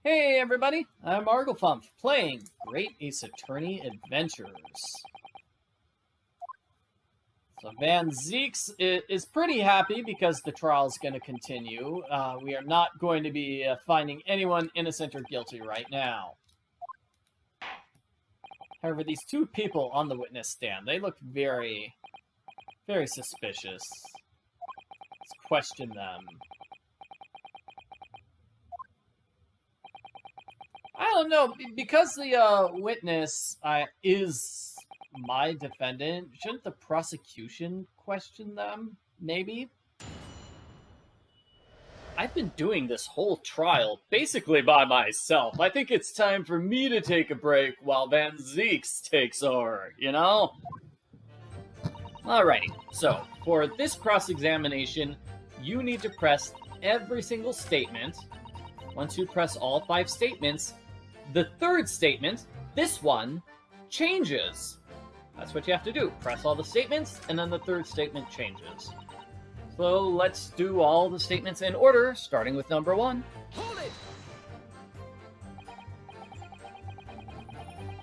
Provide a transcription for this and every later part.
Hey everybody, I'm Arglefump, playing Great Ace Attorney Adventures. So Van Zieks is pretty happy because the trial is going to continue. We are not going to be finding anyone innocent or guilty right now. However, these two people on the witness stand, they look very, very suspicious. Let's question them. I don't know, because the witness is my defendant, shouldn't the prosecution question them, maybe? I've been doing this whole trial basically by myself. I think it's time for me to take a break while Van Zieks takes over, you know? Alrighty, so for this cross-examination, you need to press every single statement. Once you press all 5 statements, the third statement, this one, changes. That's what you have to do. Press all the statements, and then the third statement changes. So let's do all the statements in order, starting with number 1. Hold it!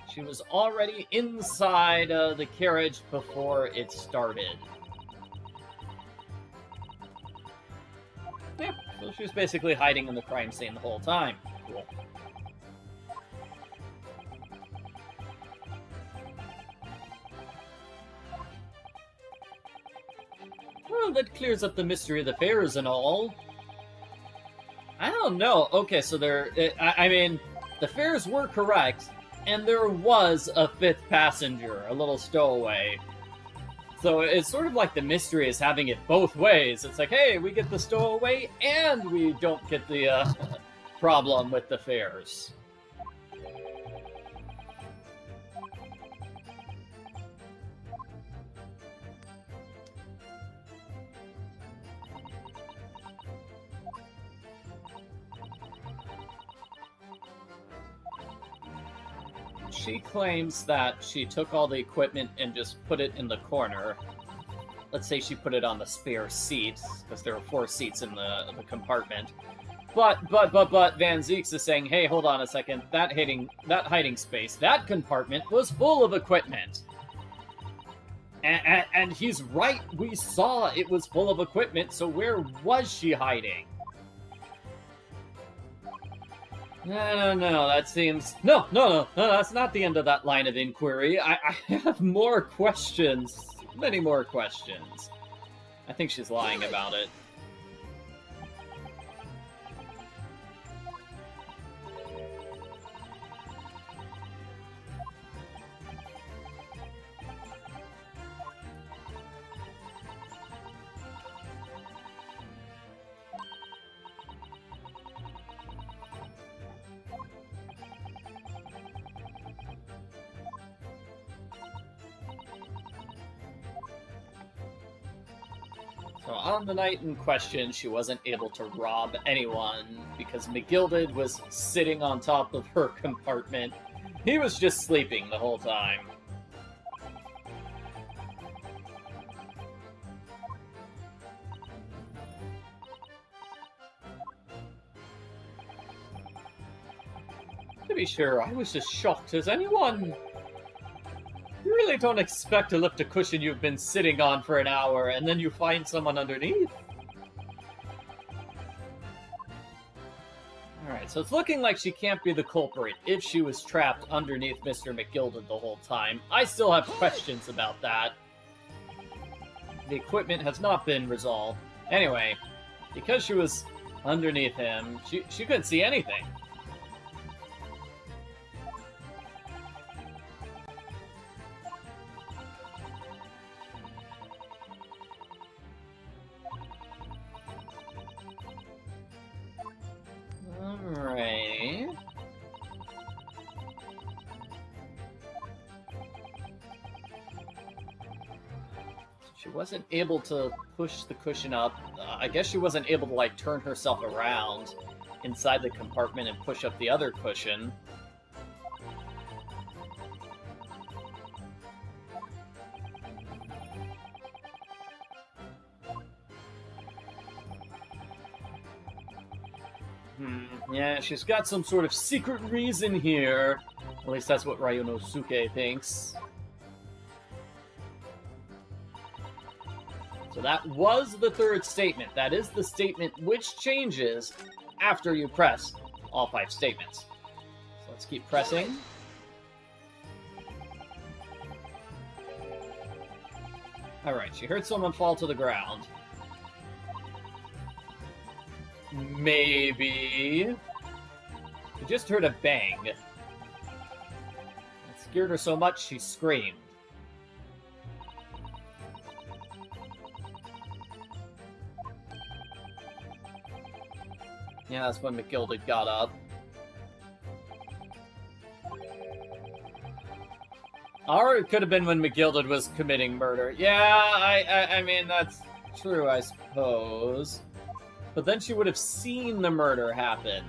She was already inside the carriage before it started. Yeah, so she was basically hiding in the crime scene the whole time. Cool. Well, that clears up the mystery of the fares and all. I don't know. Okay, so I mean, the fares were correct, and there was a 5th passenger, a little stowaway. So it's sort of like the mystery is having it both ways. It's like, hey, we get the stowaway, and we don't get the problem with the fares. She claims that she took all the equipment and just put it in the corner. Let's say she put it on the spare seat, because there were 4 seats in the compartment. But Van Zieks is saying, hey, hold on a second, that hiding space, that compartment was full of equipment. And he's right, we saw it was full of equipment, so where was she hiding? No, that seems... No, that's not the end of that line of inquiry. I have more questions. Many more questions. I think she's lying about it. So on the night in question, she wasn't able to rob anyone because Gilded was sitting on top of her compartment. He was just sleeping the whole time. To be sure, I was as shocked as anyone. You really don't expect to lift a cushion you've been sitting on for an hour, and then you find someone underneath? Alright, so it's looking like she can't be the culprit if she was trapped underneath Mr. McGilded the whole time. I still have questions about that. The equipment has not been resolved. Anyway, because she was underneath him, she couldn't see anything. Alright. She wasn't able to push the cushion up. I guess she wasn't able to, like, turn herself around inside the compartment and push up the other cushion. Yeah, And she's got some sort of secret reason here. At least that's what Ryunosuke thinks. So that was the third statement. That is the statement which changes after you press all 5 statements. So let's keep pressing. Alright, she heard someone fall to the ground. Maybe... She just heard a bang. It scared her so much she screamed. Yeah, that's when Gilded got up. Or it could have been when Gilded was committing murder. Yeah, I mean, that's true, I suppose. But then she would have seen the murder happen.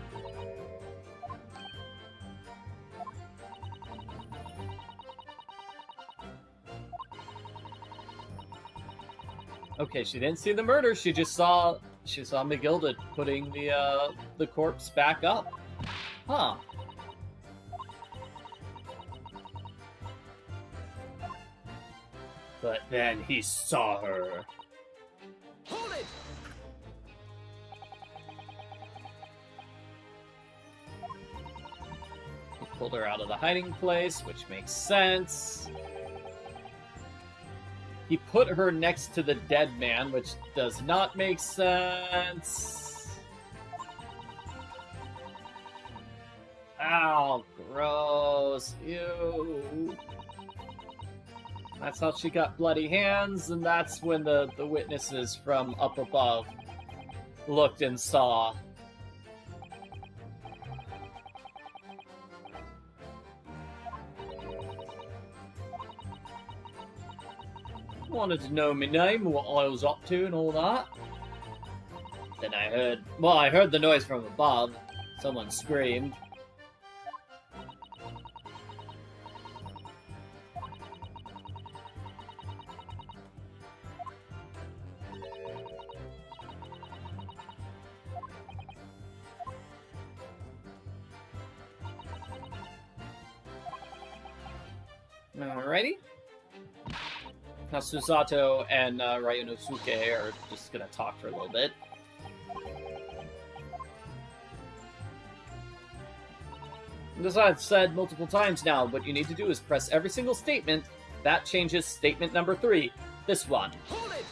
Okay, she didn't see the murder, she just saw... She saw Gilded putting the corpse back up. Huh. But then he saw her. Hold it! He pulled her out of the hiding place, which makes sense. He put her next to the dead man, which does not make sense. Ow, gross. Ew. That's how she got bloody hands, and that's when the witnesses from up above looked and saw. Wanted to know my name, what I was up to and all that. Then I heard the noise from above. Someone screamed. Alrighty. Now Susato and Ryunosuke are just gonna talk for a little bit. As I've said multiple times now, what you need to do is press every single statement. That changes statement number 3. This one. Hold it!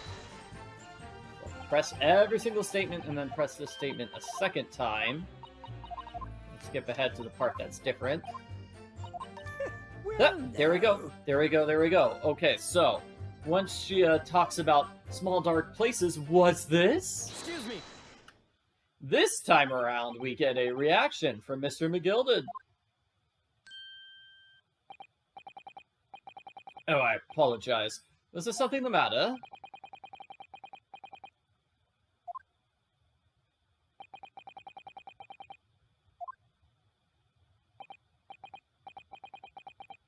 So press every single statement and then press this statement a second time. Skip ahead to the part that's different. There we go. There we go. There we go. Okay, so once she talks about small dark places, what's this? Excuse me. This time around, we get a reaction from Mr. Gilded. Oh, I apologize. Was there something the matter?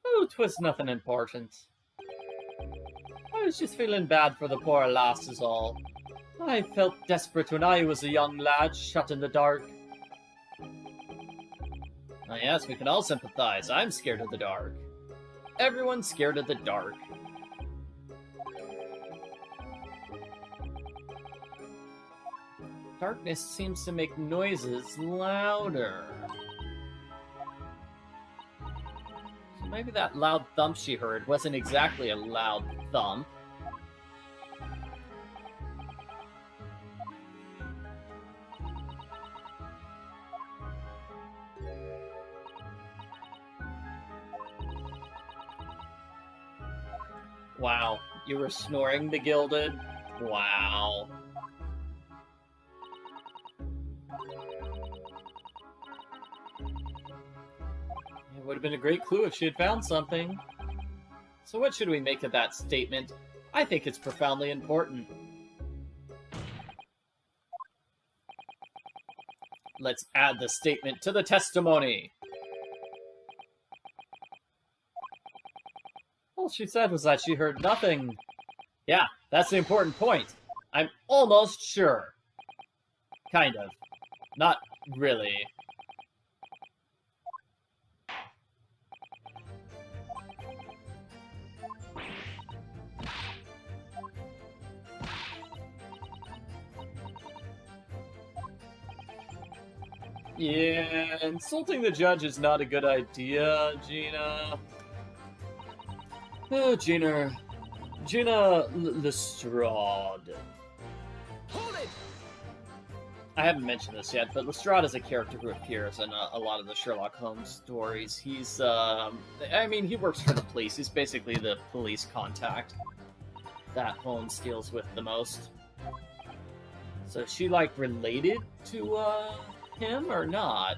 Oh, 'twas nothing important. I was just feeling bad for the poor lass is all. I felt desperate when I was a young lad shut in the dark. Oh, yes, we can all sympathize. I'm scared of the dark. Everyone's scared of the dark. Darkness seems to make noises louder. So maybe that loud thump she heard wasn't exactly a loud thump. Wow, you were snoring, the Gilded? Wow. It would have been a great clue if she had found something. So what should we make of that statement? I think it's profoundly important. Let's add the statement to the testimony. All she said was that she heard nothing. Yeah, that's the important point. I'm almost sure. Kind of. Not really. Yeah, insulting the judge is not a good idea, Gina. Oh, Gina Lestrade. Hold it! I haven't mentioned this yet, but Lestrade is a character who appears in a lot of the Sherlock Holmes stories. He's, I mean, he works for the police. He's basically the police contact that Holmes deals with the most. So is she, like, related to, him or not?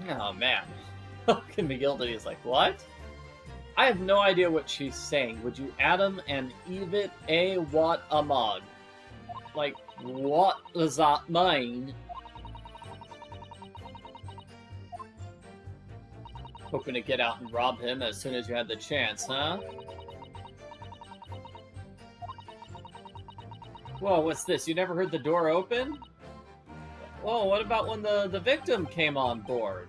Oh, man. Fucking Gilded is like, what? I have no idea what she's saying. Would you Adam and Evit a what a mug? Like, what does that mean? Hoping to get out and rob him as soon as you had the chance, huh? Whoa, what's this? You never heard the door open? Whoa, what about when the victim came on board?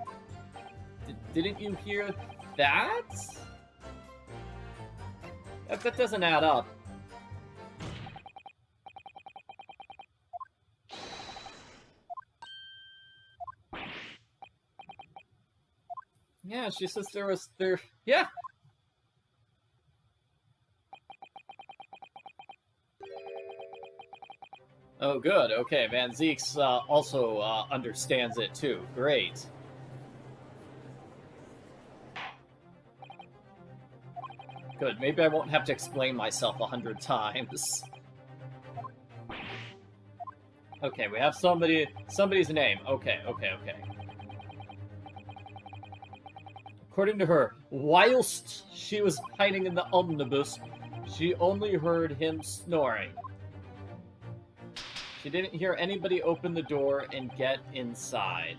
Didn't you hear that? That doesn't add up. Yeah, she says there. Yeah. Oh, good. Okay, Van Zieks also understands it too. Great. Good. Maybe I won't have to explain myself 100 times. Okay, we have somebody's name. Okay. According to her, whilst she was hiding in the omnibus, she only heard him snoring. She didn't hear anybody open the door and get inside.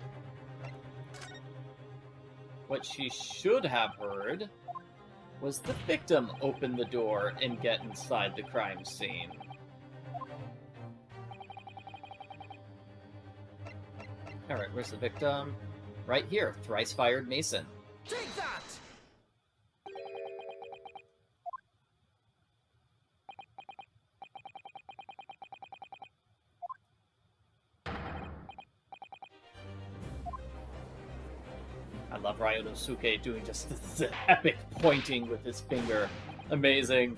What she should have heard was the victim open the door and get inside the crime scene. Alright, where's the victim? Right here, thrice-fired Mason. Take that! I love Ryunosuke doing just this epic pointing with his finger. Amazing.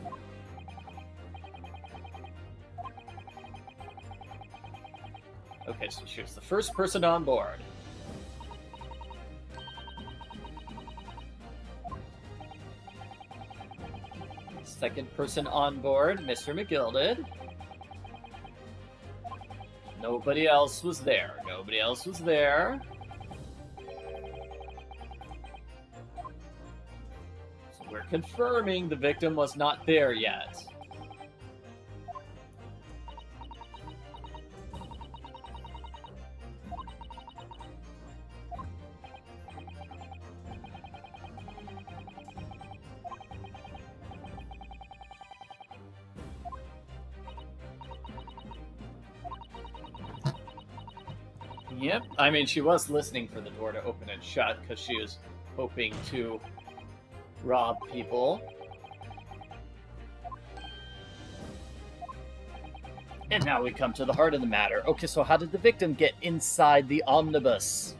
Okay, so she's the first person on board. Second person on board, Mr. McGilded. Nobody else was there. Nobody else was there. So we're confirming the victim was not there yet. Yep. I mean, she was listening for the door to open and shut because she was hoping to rob people. And now we come to the heart of the matter. Okay, so how did the victim get inside the omnibus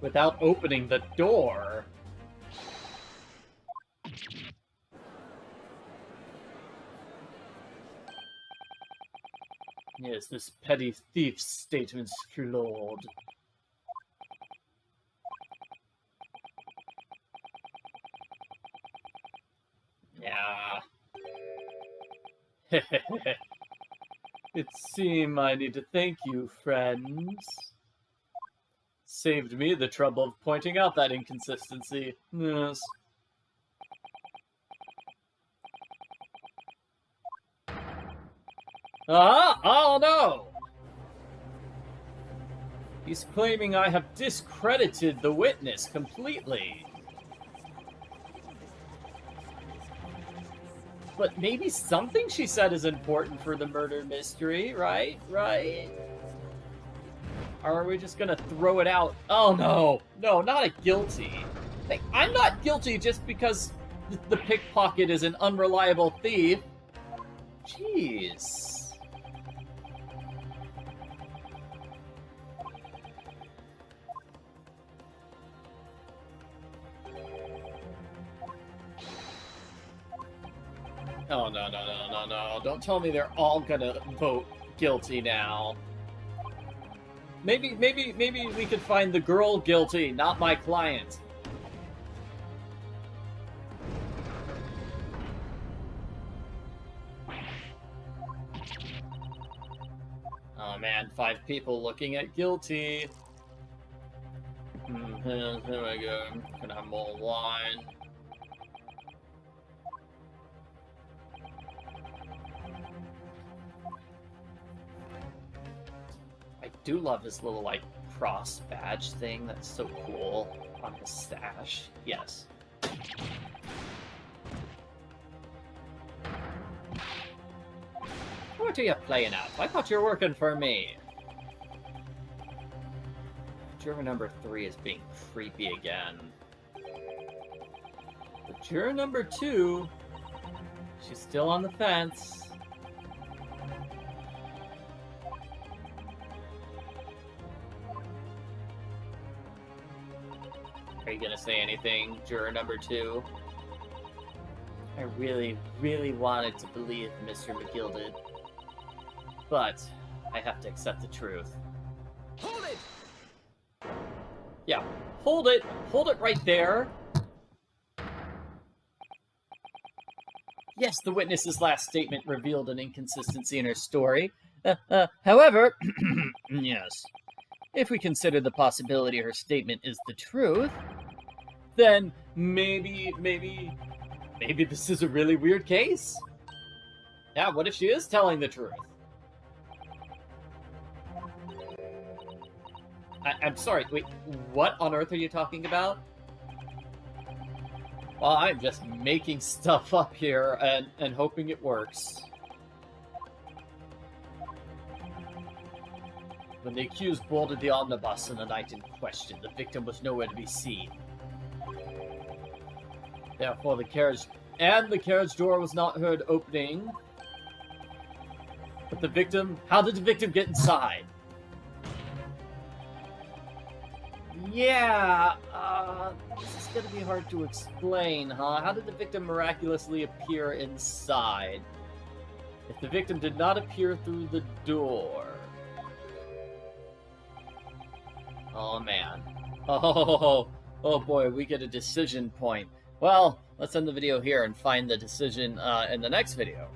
without opening the door? Yes, this petty thief's statements, Lord. Yeah. It seems I need to thank you, friends. Saved me the trouble of pointing out that inconsistency. Yes. Oh no! He's claiming I have discredited the witness completely. But maybe something she said is important for the murder mystery, right? Right? Or are we just gonna throw it out? Oh no! No, not a guilty. Like, I'm not guilty just because the pickpocket is an unreliable thief. Jeez. Oh, no. Don't tell me they're all gonna vote guilty now. Maybe we could find the girl guilty, not my client. Oh man, 5 people looking at guilty. Here we go. Gonna have more wine. I do love this little, like, cross badge thing. That's so cool on his stash. Yes. What are you playing at? I thought you were working for me. Juror number 3 is being creepy again. But juror number 2, she's still on the fence. Are you gonna say anything, juror number 2? I really, really wanted to believe Mr. McGilded. But I have to accept the truth. Hold it! Yeah, hold it! Hold it right there! Yes, the witness's last statement revealed an inconsistency in her story. However, yes, if we consider the possibility her statement is the truth, then maybe this is a really weird case. Yeah, what if she is telling the truth? I'm sorry, wait, what on earth are you talking about? Well, I'm just making stuff up here and hoping it works. When the accused boarded the omnibus on the night in question, the victim was nowhere to be seen. Therefore, the carriage door was not heard opening. But the victim, how did the victim get inside? Yeah, this is gonna be hard to explain, huh? How did the victim miraculously appear inside? If the victim did not appear through the door... Oh, man. Oh boy, we get a decision point. Well, let's end the video here and find the decision in the next video.